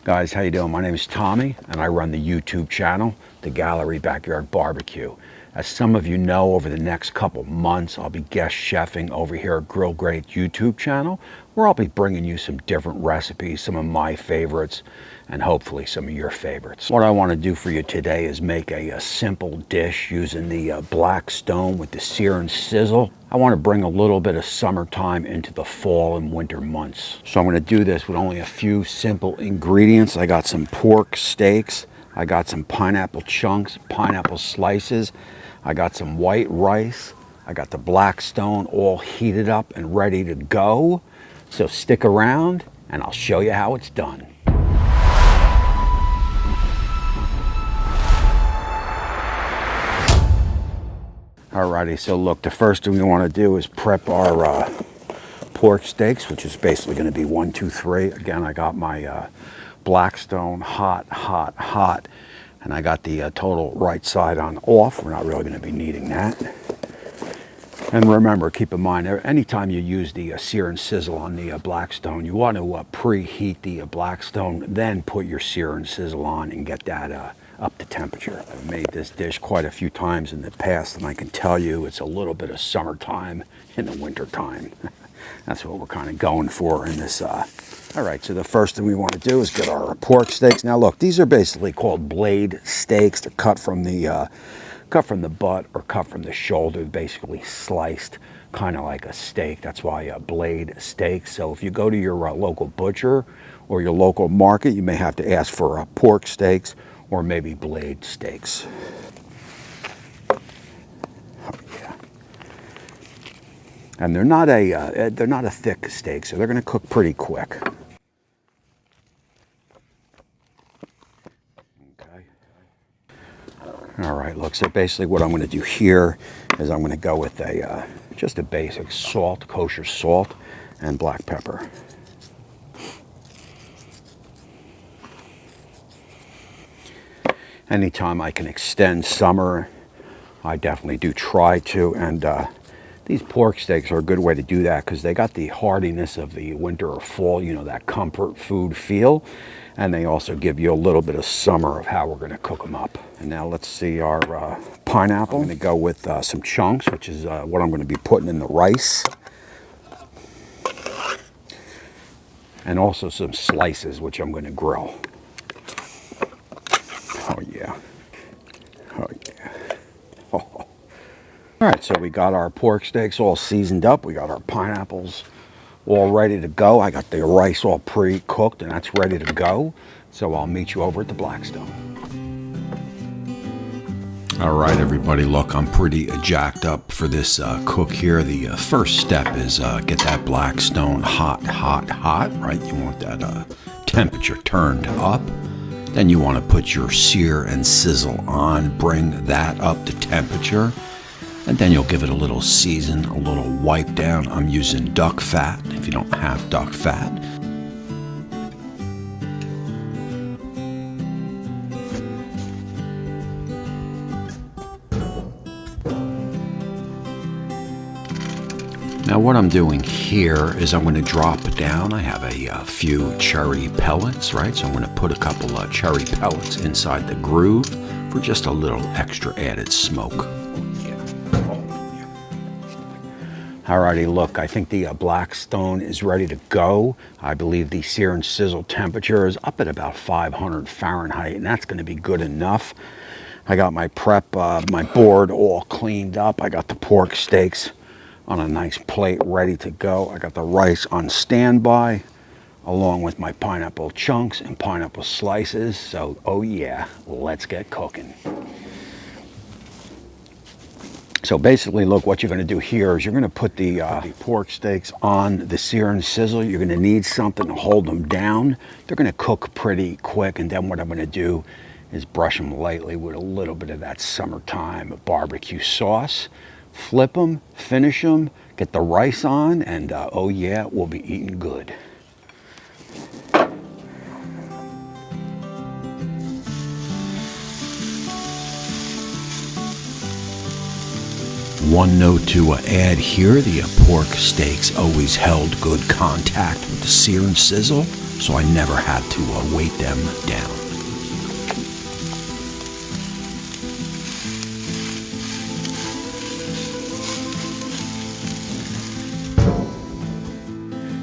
Guys, how you doing? My name is Tommy, and I run the YouTube channel, The Gallery Backyard Barbecue. As some of you know, over the next couple months, I'll be guest chefing over here at GrillGrate YouTube channel, where I'll be bringing you some different recipes, some of my favorites, and hopefully some of your favorites. What I want to do for you today is make a simple dish using the Blackstone with the Sear'NSizzle. I want to bring a little bit of summertime into the fall and winter months. So I'm going to do this with only a few simple ingredients. I got some pork steaks, I got some pineapple chunks, pineapple slices, I got some white rice, I got the Blackstone all heated up and ready to go. So stick around and I'll show you how it's done. Alrighty, so look, the first thing we want to do is prep our pork steaks, which is basically going to be 1, 2, 3. Again, I got my Blackstone hot, and I got the total right side on off. We're not really going to be needing that. And remember, keep in mind, anytime you use the Sear'NSizzle on the Blackstone, you want to preheat the Blackstone, then put your Sear'NSizzle on and get that up to temperature. I've made this dish quite a few times in the past, and I can tell you it's a little bit of summertime in the winter time. That's what we're kind of going for in this. All right, so the first thing we want to do is get our pork steaks. Now look, these are basically called blade steaks. They're cut from the butt or cut from the shoulder, basically sliced, kind of like a steak. That's why blade steaks. So if you go to your local butcher or your local market, you may have to ask for pork steaks or maybe blade steaks. Oh yeah. And they're not a thick steak, so they're going to cook pretty quick. Okay. All right, look, so basically what I'm going to do here is I'm going to go with just a basic salt, kosher salt, and black pepper. Anytime I can extend summer, I definitely do try to, and these pork steaks are a good way to do that because they got the hardiness of the winter or fall, you know, that comfort food feel, and they also give you a little bit of summer of how we're going to cook them up. And now let's see our pineapple. I'm going to go with some chunks, which is what I'm going to be putting in the rice, and also some slices, which I'm going to grill. Oh yeah. Oh yeah. Oh. All right, so we got our pork steaks all seasoned up. We got our pineapples all ready to go. I got the rice all pre-cooked and that's ready to go. So I'll meet you over at the Blackstone. All right, everybody, look, I'm pretty jacked up for this cook here. The first step is get that Blackstone hot, right? You want that temperature turned up. Then you want to put your Sear'NSizzle on, bring that up to temperature, and then you'll give it a little season, a little wipe down. I'm using duck fat if you don't have duck fat. Now what I'm doing here is I'm going to drop down. I have a few cherry pellets, right? So I'm going to put a couple of cherry pellets inside the groove for just a little extra added smoke. Alrighty, look, I think the Blackstone is ready to go. I believe the Sear'NSizzle temperature is up at about 500 Fahrenheit, and that's going to be good enough. I got my prep, my board all cleaned up. I got the pork steaks on a nice plate ready to go. I got the rice on standby along with my pineapple chunks and pineapple slices. So, oh yeah, let's get cooking. So basically, look, what you're going to do here is you're going to put the pork steaks on the Sear'NSizzle. You're going to need something to hold them down. They're going to cook pretty quick, and then what I'm going to do is brush them lightly with a little bit of that summertime barbecue sauce. Flip them, finish them, get the rice on, and oh yeah, we'll be eating good. One note to add here, the pork steaks always held good contact with the Sear'NSizzle. so I never had to weight them down.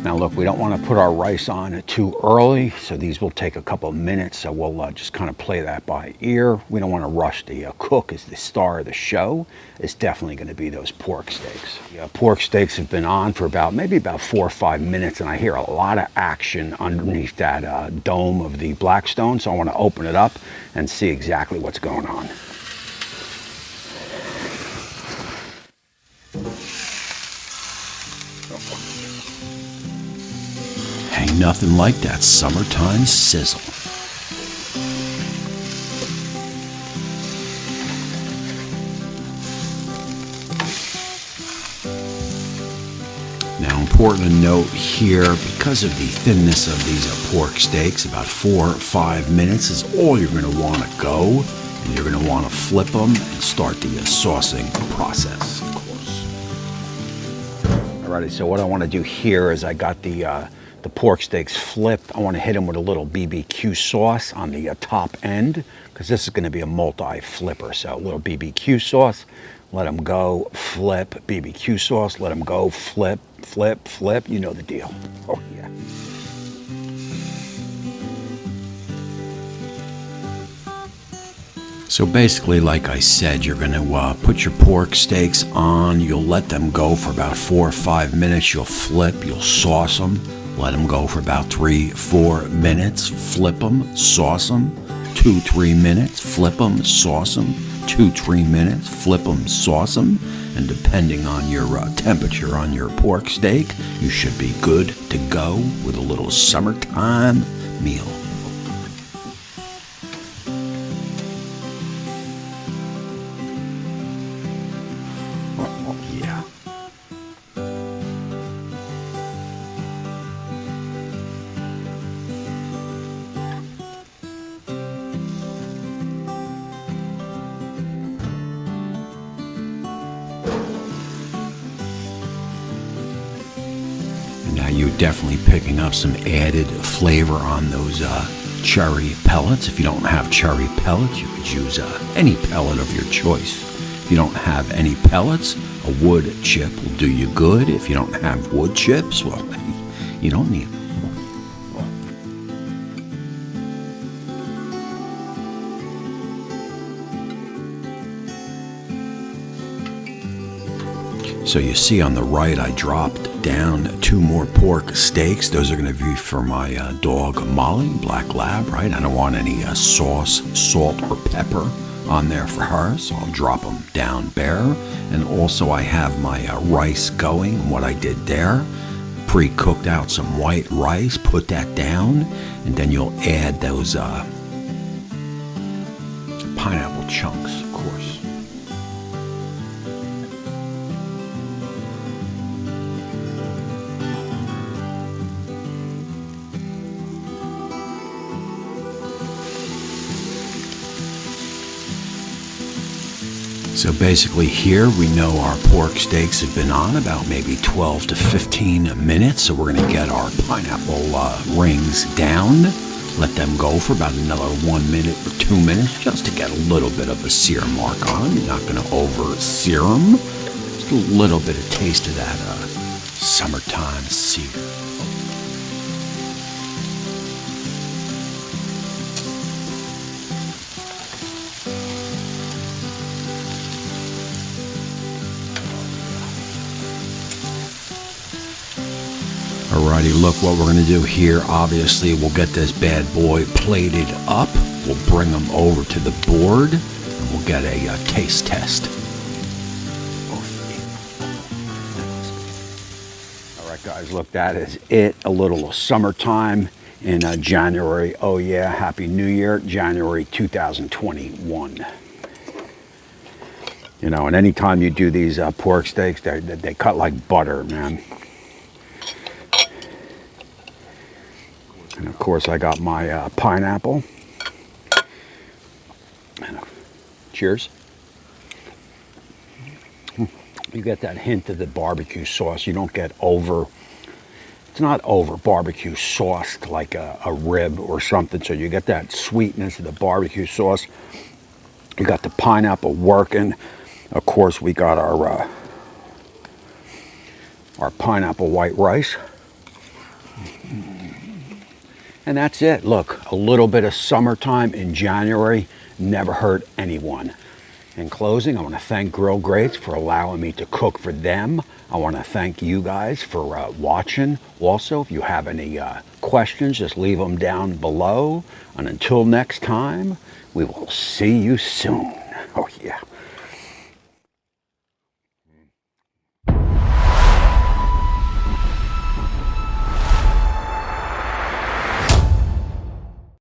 Now look, we don't want to put our rice on too early, so these will take a couple of minutes, so we'll just kind of play that by ear. We don't want to rush the cook. As the star of the show is definitely going to be those pork steaks. The pork steaks have been on for maybe about 4 or 5 minutes, and I hear a lot of action underneath that dome of the Blackstone, so I want to open it up and see exactly what's going on. Ain't nothing like that summertime sizzle. Now, important to note here, because of the thinness of these pork steaks, about 4 or 5 minutes is all you're going to want to go, and you're going to want to flip them and start the saucing process, of course. Alrighty, so what I want to do here is I got the pork steaks flipped. I want to hit them with a little BBQ sauce on the top end, because this is going to be a multi-flipper. So a little BBQ sauce, let them go, flip, BBQ sauce, let them go, flip, flip, flip. You know the deal. Oh, yeah. So basically, like I said, you're going to put your pork steaks on. You'll let them go for about 4 or 5 minutes. You'll flip, you'll sauce them. Let them go for about 3 or 4 minutes. Flip them, sauce them. 2 or 3 minutes. Flip them, sauce them. 2 or 3 minutes. Flip them, sauce them. And depending on your temperature on your pork steak, you should be good to go with a little summertime meal. Now you're definitely picking up some added flavor on those cherry pellets. If you don't have cherry pellets, you could use any pellet of your choice. If you don't have any pellets, a wood chip will do you good. If you don't have wood chips, well, you don't need them. So you see on the right, I dropped down 2 more pork steaks. Those are going to be for my dog Molly, Black Lab, right? I don't want any sauce, salt, or pepper on there for her, so I'll drop them down bare. And also I have my rice going. And what I did there, pre-cooked out some white rice, put that down, and then you'll add those pineapple chunks, of course. So basically here we know our pork steaks have been on about maybe 12 to 15 minutes. So we're going to get our pineapple rings down, let them go for about another 1 minute or 2 minutes just to get a little bit of a sear mark on them. You're not going to over sear them. Just a little bit of taste of that summertime sear. Alrighty, look what we're going to do here. Obviously, we'll get this bad boy plated up. We'll bring them over to the board, and we'll get a taste test. Alright guys, look, that is it. A little summertime in January. Oh yeah, Happy New Year, January 2021. You know, and anytime you do these pork steaks, they cut like butter, man. And of course, I got my pineapple. Cheers. You get that hint of the barbecue sauce. You don't get over It's not over barbecue sauced like a rib or something. So you get that sweetness of the barbecue sauce. You got the pineapple working. Of course, we got our pineapple white rice. And that's it. Look, a little bit of summertime in January never hurt anyone. In closing, I want to thank GrillGrate for allowing me to cook for them. I want to thank you guys for watching. Also, if you have any questions, just leave them down below. And until next time, we will see you soon. Oh, yeah.